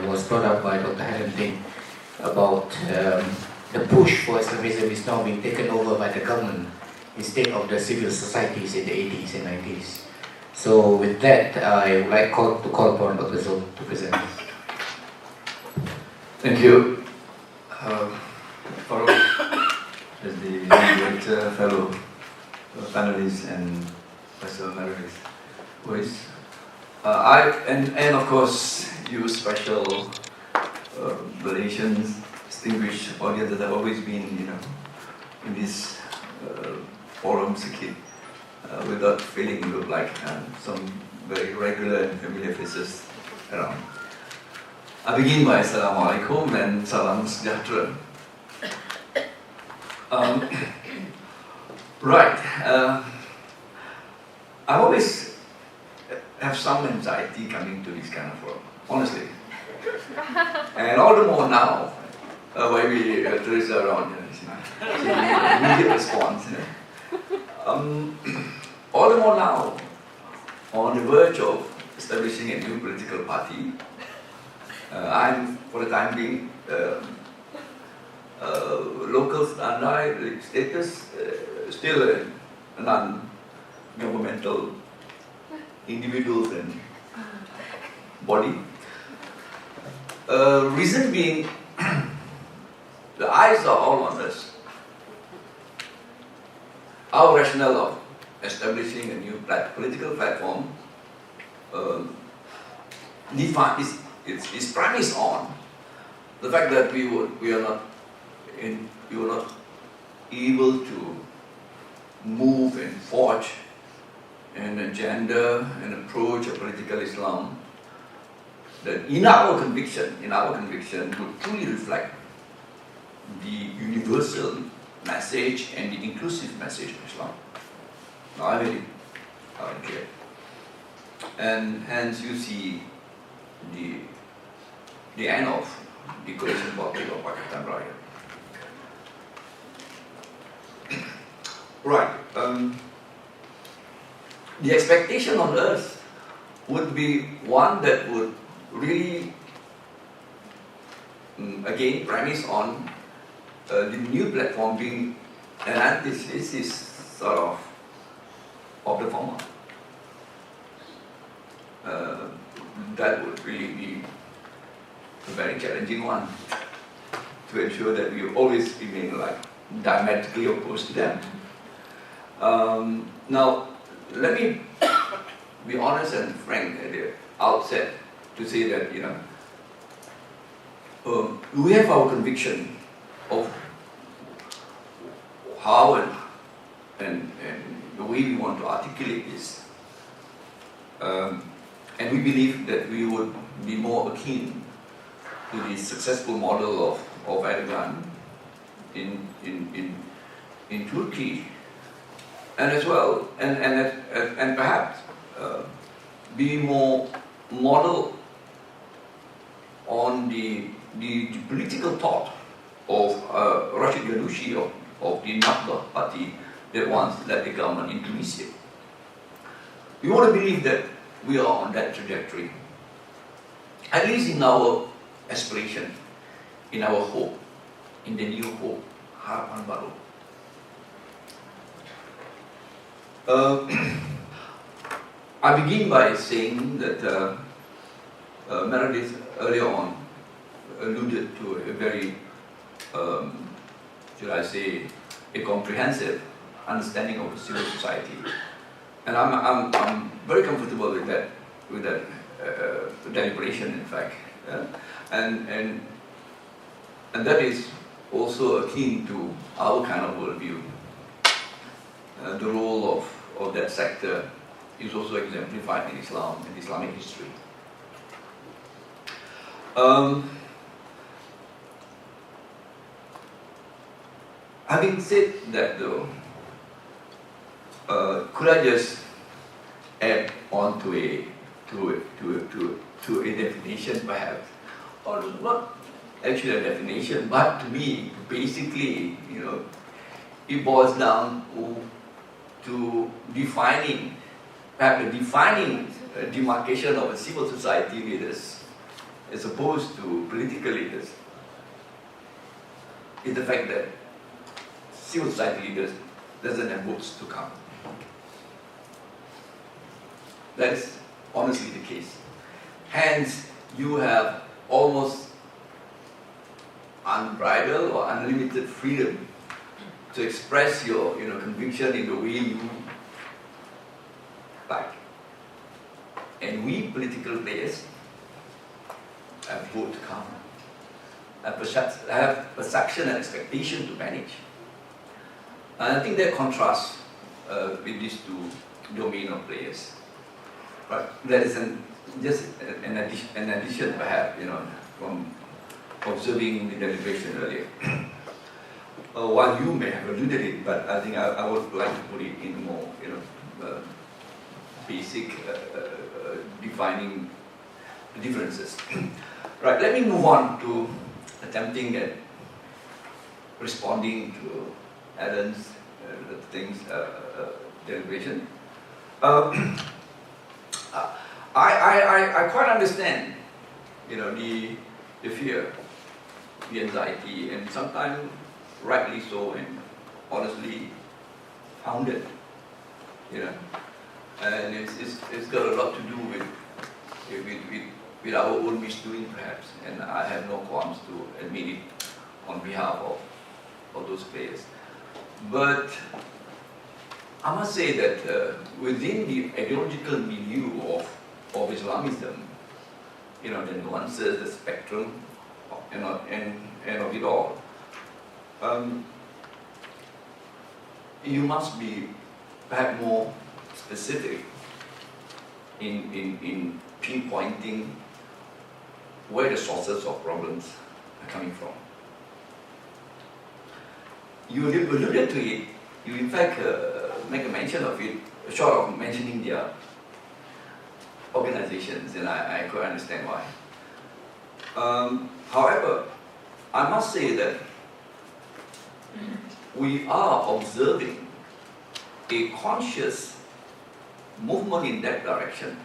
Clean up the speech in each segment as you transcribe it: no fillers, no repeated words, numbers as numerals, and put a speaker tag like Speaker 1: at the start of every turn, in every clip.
Speaker 1: was brought up by Dr. Helen Ting about the push for Islamism is now being taken over by the government instead of the civil societies in the 80s and 90s. So with that, I would like to call upon Dr. Zul to present this.
Speaker 2: Thank you. Farouk, as the moderator, fellow panelists, and Professor Meredith Weiss. And of course, you special Malaysians, distinguished audience that have always been, in this forum circuit, without feeling you look like some very regular and familiar faces around. I begin by Assalamualaikum and Salam Sejahtera. Right. I always have some anxiety coming to this kind of forum, honestly. And all the more now, when we Teresa around, immediate response. All the more now, on the verge of establishing a new political party, I'm, for the time being, local standard status, still a non-governmental individuals and body. Reason being, the eyes are all on us. Our rationale of establishing a new political platform is premised on the fact that we were not able to move and forge an agenda and approach of political Islam that in our conviction would truly reflect the universal message and the inclusive message of Islam. Now I really clear. And hence you see the end of the coalition policy of Pakistan Raya. Right. The expectation on us would be one that would really, again, premise on the new platform being an antithesis sort of the former. That would really be a very challenging one to ensure that we always remain like diametrically opposed to them. Now, let me be honest and frank at the outset to say that we have our conviction of how and the way we want to articulate this, and we believe that we would be more akin to the successful model of Erdogan in Turkey. And as well, and perhaps be more model on the political thought of Rashid Ghannouchi of the Nahdlatul party that once led the government in Tunisia. We want to believe that we are on that trajectory, at least in our aspiration, in our hope, in the new hope, Harapan Baru. I begin by saying that Meredith earlier on alluded to a very, should I say, a comprehensive understanding of the civil society, and I'm very comfortable with that deliberation, in fact, and that is also akin to our kind of worldview. The role of that sector is also exemplified in Islam and Islamic history. Having said that, though, could I just add on to a definition, perhaps, or not actually a definition, but to me, basically, it boils down to defining demarcation of a civil society with as opposed to political leaders is the fact that civil society leaders doesn't have votes to count. That is honestly the case. Hence, you have almost unbridled or unlimited freedom to express your conviction in the way you like. And we political players have vote to count, have perception and expectation to manage. And I think that contrasts with these two domain of players. But that is just an addition perhaps, from observing the deliberation earlier. While you may have alluded it, but I think I would like to put it in more, basic defining differences. Right, let me move on to attempting at responding to Helen's deliberation. I quite understand, the fear, the anxiety, and sometimes rightly so, and honestly founded, and it's got a lot to do with our own misdoing perhaps, and I have no qualms to admit it on behalf of those players. But I must say that within the ideological milieu of Islamism, the nuances, the spectrum, and of it all, you must be perhaps more specific in pinpointing where the sources of problems are coming from. You alluded to it. You in fact make a mention of it, short of mentioning their organizations, and I could understand why. However, I must say that we are observing a conscious movement in that direction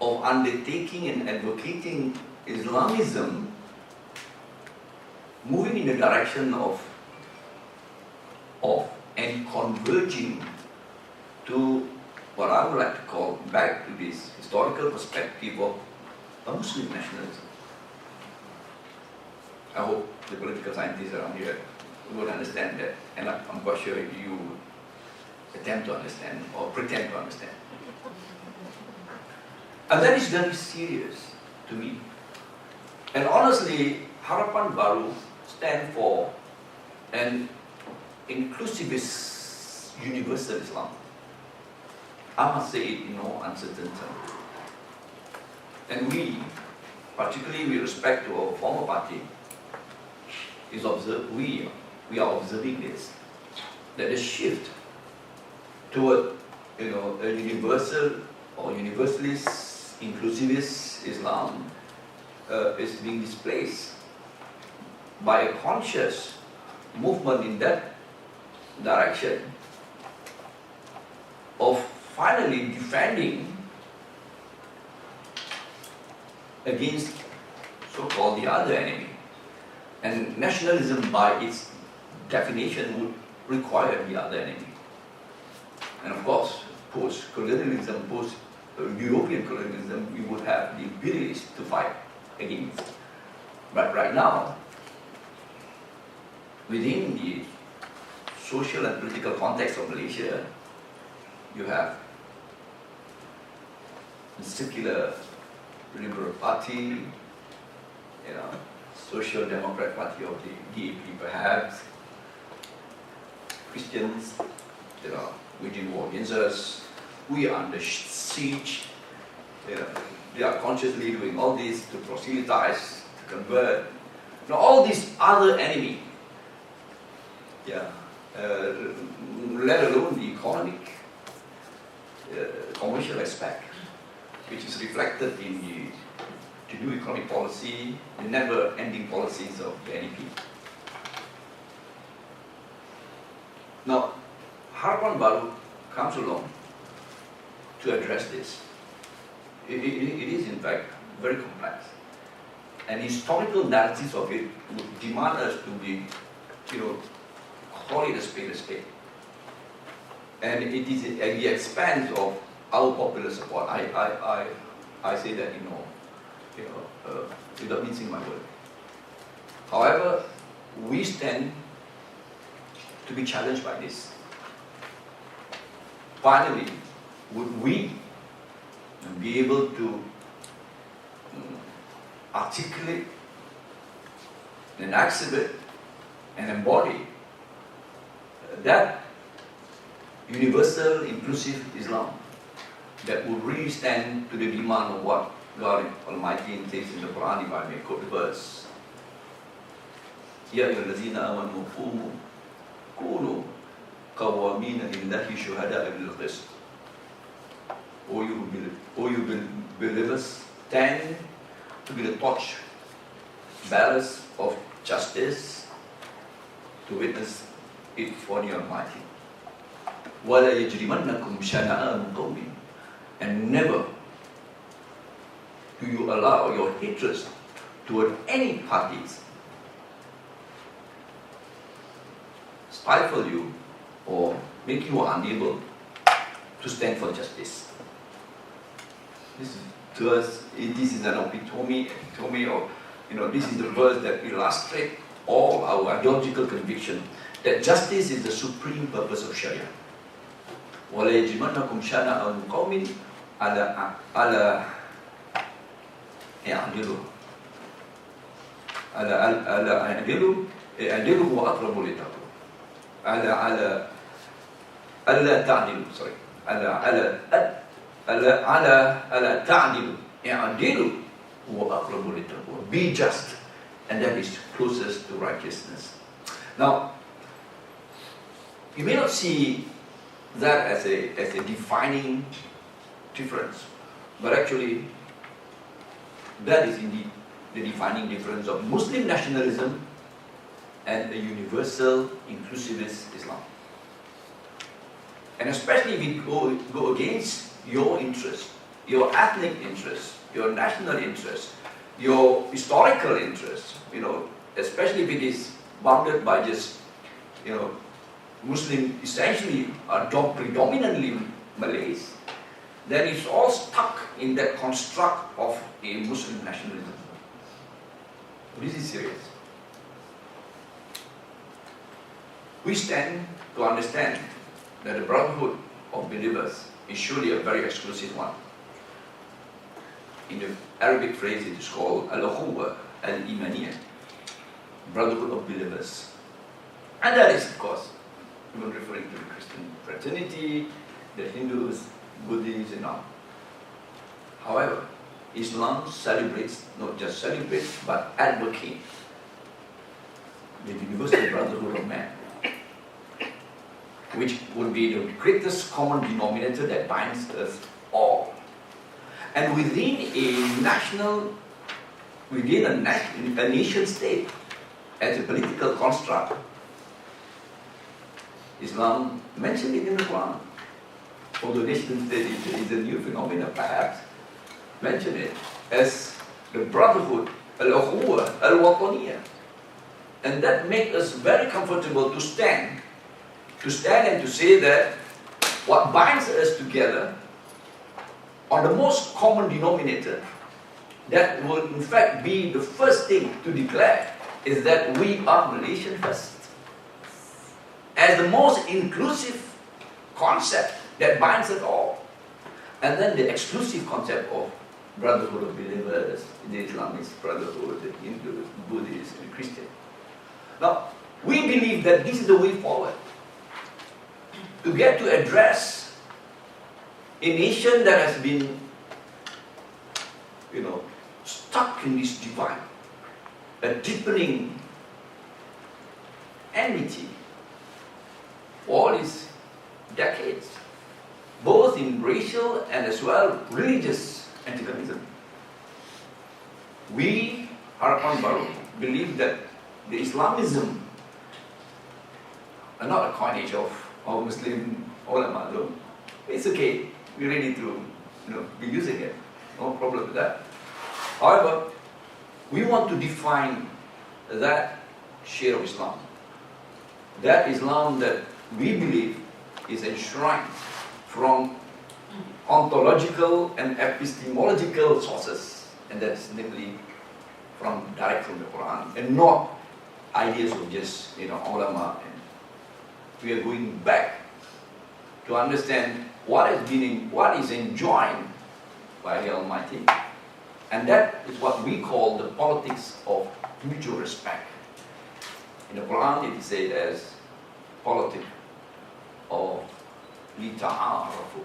Speaker 2: of undertaking and advocating Islamism, moving in the direction of and converging to what I would like to call back to this historical perspective of a Muslim nationalism. I hope the political scientists around here would understand that, and I'm quite sure you attempt to understand or pretend to understand. And that is very serious to me. And honestly, Harapan Baru stands for an inclusivist universal Islam. I must say it in no uncertain terms. And we, particularly with respect to our former party, we are observing this, that the shift toward a universal or universalist, inclusivist Islam is being displaced by a conscious movement in that direction of finally defending against so-called the other enemy. And nationalism by its definition would require the other enemy. And of course, post-colonialism, post-European colonialism, we would have the abilities to fight against. But right now, within the social and political context of Malaysia, you have the secular Liberal Party, Social Democrat Party of the DAP perhaps, Christians, waging war against us, we are under siege, they are consciously doing all this to proselytize, to convert, all these other enemy, let alone the economic, commercial aspect, which is reflected in the to-do economic policy, the never-ending policies of the NEP. Now, Harapan Baru comes along to address this. It is in fact very complex. And historical narratives of it would demand us to be, call it a spade a spade. And it is at the expense of our popular support. I say that, without mincing my word. However, we stand to be challenged by this. Finally, would we be able to articulate and exhibit and embody that universal, inclusive Islam that would really stand to the demand of what God Almighty says in the Quran, if I may quote the verse. Ya ayyuhallazina amanu qumu kunu qawwamina lillahi shuhada'a bil qist. O you believers, stand to be the torch bearers of justice, to witness it for the Almighty. وَلَا يَجْرِمَنَّكُمْ شَنَآنُ قَوْمٍ. And never do you allow your hatred toward any parties stifle you or make you unable to stand for justice. This is an epitome of, this is the verse that illustrates all our ideological conviction that justice is the supreme purpose of Sharia. وَلَا يَجْرِمَنَّكُمْ شَنَآنُ قَوْمٍ عَلَى اعدلوا هو أقرب للتقوى. ألا تعدلوا ألا تعدلوا اعدلوا هو أقرب للتقوى. Be just, and that is closest to righteousness. Now, you may not see that as a defining difference, but actually that is indeed the defining difference of Muslim nationalism and a universal inclusivist Islam. And especially if it go against your interest, your ethnic interest, your national interest, your historical interest, especially if it is bounded by just, Muslim, essentially predominantly Malays, then it's all stuck in that construct of a Muslim nationalism. This is serious. We stand to understand that the brotherhood of believers is surely a very exclusive one. In the Arabic phrase, it is called al-ukhuwa al-imaniyah, brotherhood of believers. And that is, of course, even referring to the Christian fraternity, the Hindus, Buddhists, and all. However, Islam celebrates, not just celebrates, but advocates the universal brotherhood of man, which would be the greatest common denominator that binds us all. And within a nation state, as a political construct, Islam mentioned it in the Quran. Although nation state is a new phenomenon, perhaps, mention it as the brotherhood, al-ukhuwa, al-wataniyah. And that makes us very comfortable to stand and to say that what binds us together on the most common denominator, that will in fact be the first thing to declare, is that we are Malaysian first. As the most inclusive concept that binds us all. And then the exclusive concept of brotherhood of believers, the Islamist brotherhood, the Hindu, Buddhist, and Christian. Now, we believe that this is the way forward to get to address a nation that has been, stuck in this divide, a deepening enmity for all these decades, both in racial and as well religious antagonism. We, Harapan Baru, believe that the Islamism, not a coinage of our Muslim ulama, though. It's okay, we're ready to be using it, no problem with that. However, we want to define that shade of Islam. That Islam that we believe is enshrined from ontological and epistemological sources, and that's namely direct from the Quran, and not ideas of just ulama. And we are going back to understand what is enjoined by the Almighty, and that is what we call the politics of mutual respect. In the Quran, it is said as politic of lita'arafu.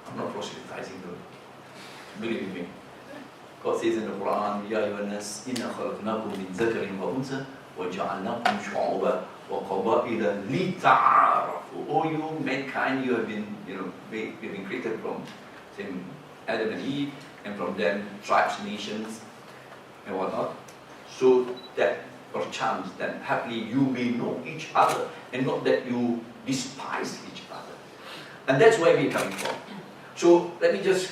Speaker 2: I'm not proselytizing though. Believe me. God says in the Quran, Ya ayyuhannas inna khalaqnakum min dhakarin wa untha wa ja'alnakum shu'uban wa qaba'ila lita'arafu. O you mankind, you have been, you've been created from Adam and Eve, and from them tribes, nations, and whatnot. So that perchance that happily you may know each other, and not that you despise each other. And that's where we're coming from. So let me just,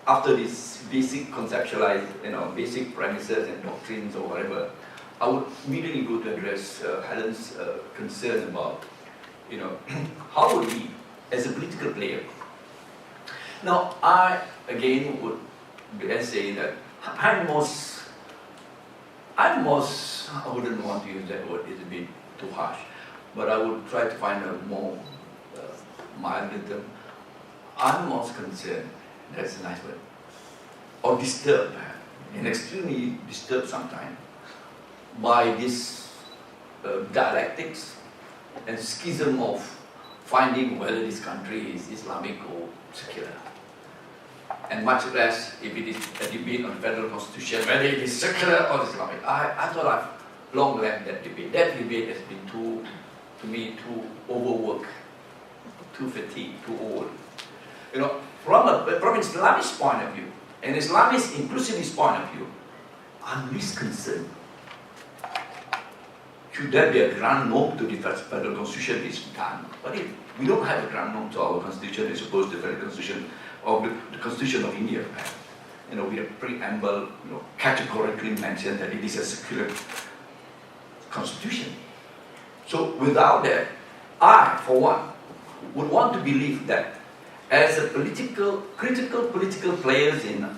Speaker 2: after this basic conceptualize, basic premises and doctrines or whatever, I would immediately go to address Helen's concern about, how would we, as a political player. Now, I again would say that I wouldn't want to use that word, it's a bit too harsh, but I would try to find a more mild term. I'm most concerned, that's a nice word, or disturbed, and extremely disturbed sometimes, by this dialectics and schism of finding whether this country is Islamic or secular. And much less if it is a debate on federal constitution, whether it is secular or Islamic. I thought I've long left that debate. That debate has been too overworked, too fatigued, too old. From an Islamist point of view, an Islamist inclusivist point of view, I'm least concerned. Should there be a grand norm to the federal constitution is done. But if we don't have a grand norm to our constitution as opposed to the federal constitution of the Constitution of India, we have preamble, categorically mentioned that it is a secular constitution. So without that, I, for one, would want to believe that as a critical political players in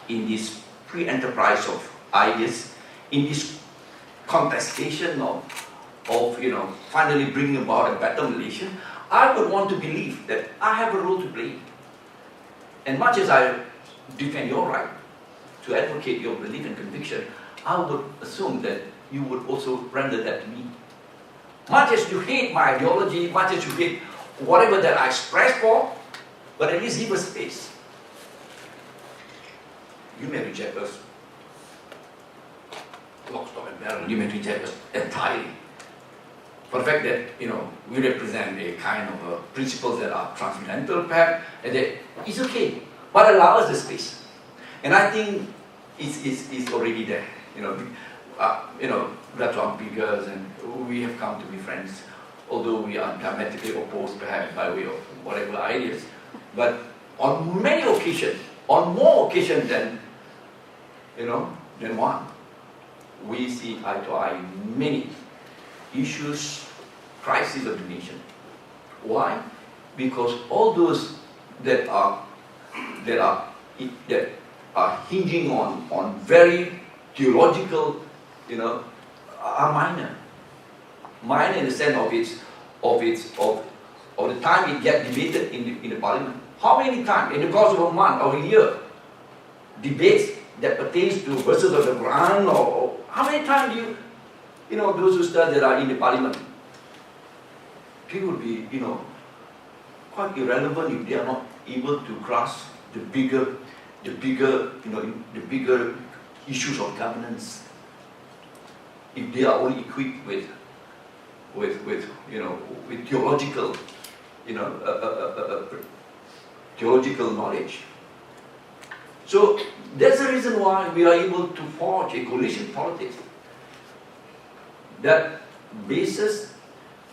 Speaker 2: this pre-enterprise of ideas, in this contestation of finally bringing about a better Malaysia, I would want to believe that I have a role to play. And much as I defend your right to advocate your belief and conviction, I would assume that you would also render that to me. Much as you hate my ideology, much as you hate whatever that I express for, but at least give us space. You may reject us lock, stock and barrel, you may reject us entirely. For the fact that, we represent a kind of principles that are transcendental perhaps, and that it's okay, but allow us the space. And I think it's already there. That's Ambigas, and we have come to be friends, although we are diametrically opposed perhaps by way of whatever ideas. But on many occasions, on more occasions than one, we see eye to eye in many issues, crises of the nation. Why? Because all those that are hinging on very theological, are minor. Minor in the sense of the time it gets debated in the parliament. How many times in the course of a month or a year, debates that pertains to verses of the Quran, or how many times do those who study that are in the parliament, they would be, quite irrelevant if they are not able to grasp the bigger issues of governance. If they are only equipped with theological, theological knowledge. So that's the reason why we are able to forge a coalition politics that bases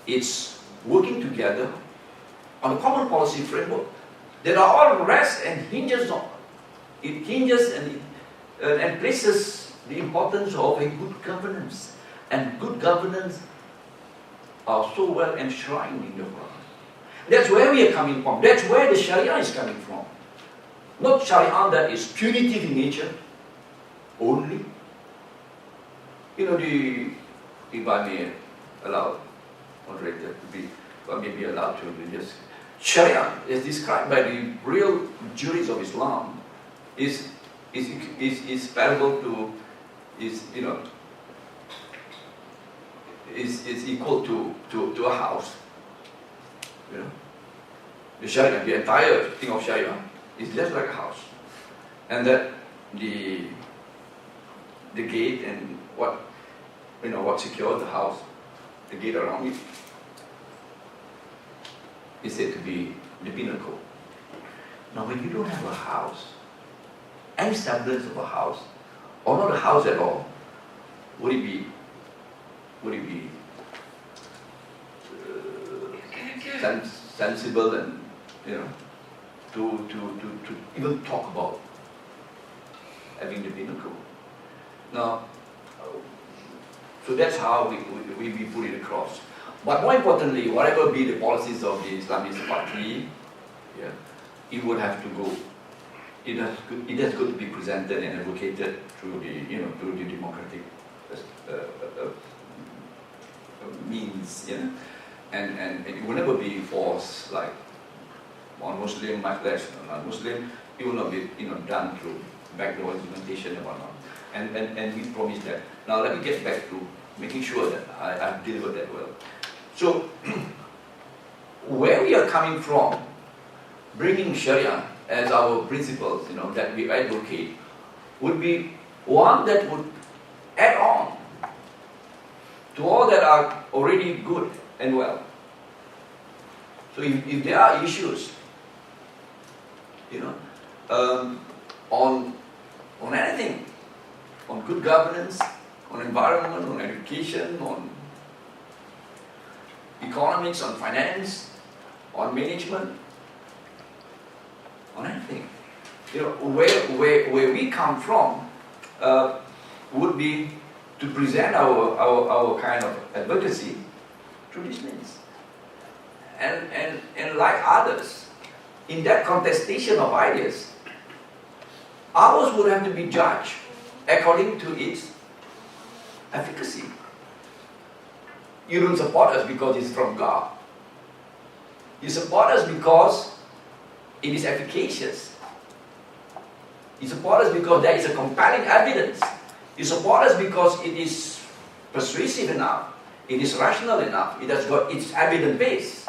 Speaker 2: its working together on a common policy framework that are all rests and hinges it hinges and places the importance of a good governance. And good governance are so well enshrined in the Quran. That's where we are coming from. That's where the Sharia is coming from. Not Sharia that is punitive in nature only. If I may allow Moderator to be, or maybe allowed to just, Sharia is described by the real jurists of Islam is parallel to, is equal to a house. The Sharia, the entire thing of Sharia is just like a house. And that the gate and what secures the house, the gate around it, is said to be the pinnacle. Now when you don't have a house, any semblance of a house, or not a house at all, would it be sensible and to even talk about having the pinnacle? Now, so that's how we put it across. But more importantly, whatever be the policies of the Islamist party, it would have to go. It has got to be presented and advocated through the democratic means, and it will never be forced like on Muslim, much less non-Muslim. It will not be done through backdoor implementation and whatnot. And we promise that. Now let me get back to making sure that I've delivered that well. So where we are coming from, bringing Sharia as our principles, that we advocate, would be one that would add on to all that are already good and well. So if there are issues, on anything, on good governance, on environment, on education, on economics, on finance, on management, on anything. Where we come from would be to present our kind of advocacy through these means. And like others, in that contestation of ideas, ours would have to be judged according to its efficacy. You don't support us because it's from God. You support us because it is efficacious. You support us because there is a compelling evidence. You support us because it is persuasive enough. It is rational enough. It has got its evidence base.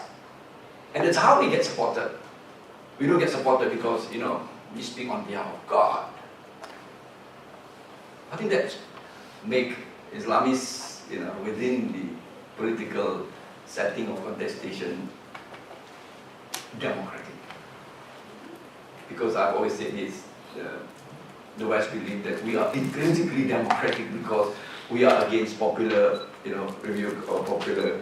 Speaker 2: And that's how we get supported. We don't get supported because, we speak on behalf of God. I think that make Islamists, within the political setting of contestation democratic. Because I've always said this, the West believe that we are intrinsically democratic because we are against popular, review or popular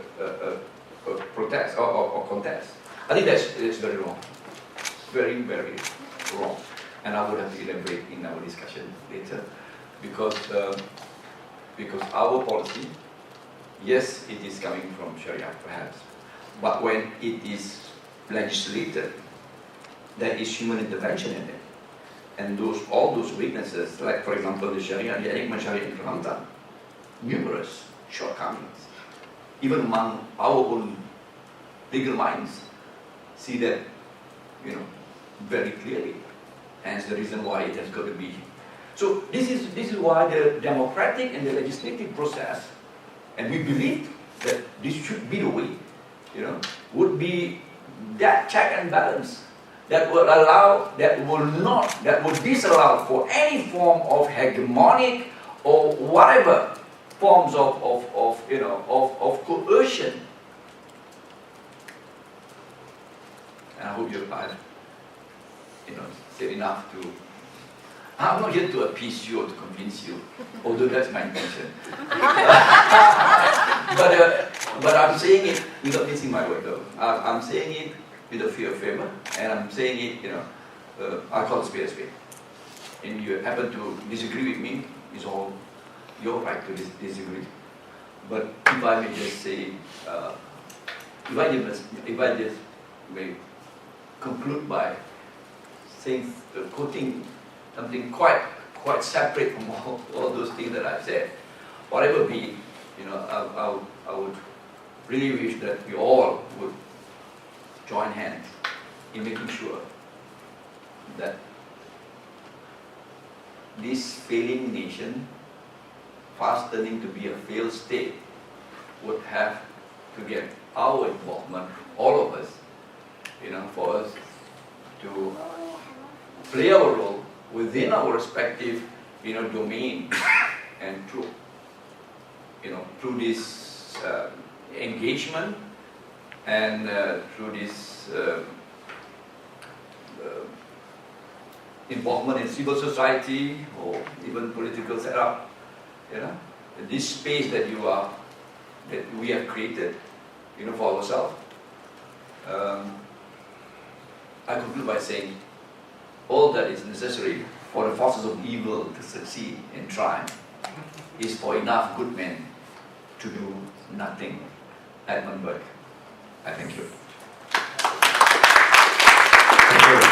Speaker 2: protest or contest. I think that's very wrong. Very, very wrong. And I would have to elaborate in our discussion later. Because our policy, yes, it is coming from Sharia perhaps, but when it is legislated, there is human intervention in it. And all those weaknesses, like for example the Sharia, the Enigma Sharia in Kelantan, numerous shortcomings. Even among our own legal minds, see that, very clearly. Hence the reason why it has got to be. So this is why the democratic and the legislative process, and we believe that this should be the way, would be that check and balance that will disallow for any form of hegemonic or whatever forms of coercion. And I hope I've said enough to. I'm not here to appease you or to convince you, although that's my intention. But I'm saying it without missing my word though. I'm saying it with a fear of favor, and I'm saying it, I call it spade a spade. and you happen to disagree with me, it's all your right to disagree. But if I may just say, if I just may conclude by saying, quoting something quite separate from all those things that I've said. Whatever be, I would really wish that we all would join hands in making sure that this failing nation, fast turning to be a failed state, would have to get our involvement, all of us, for us to play our role within our respective, domain, and through this engagement and through this involvement in civil society or even political setup, this space that we have created, for ourselves. I conclude by saying, all that is necessary for the forces of evil to succeed and triumph is for enough good men to do nothing. Edmund Burke. I thank you.
Speaker 1: Thank you.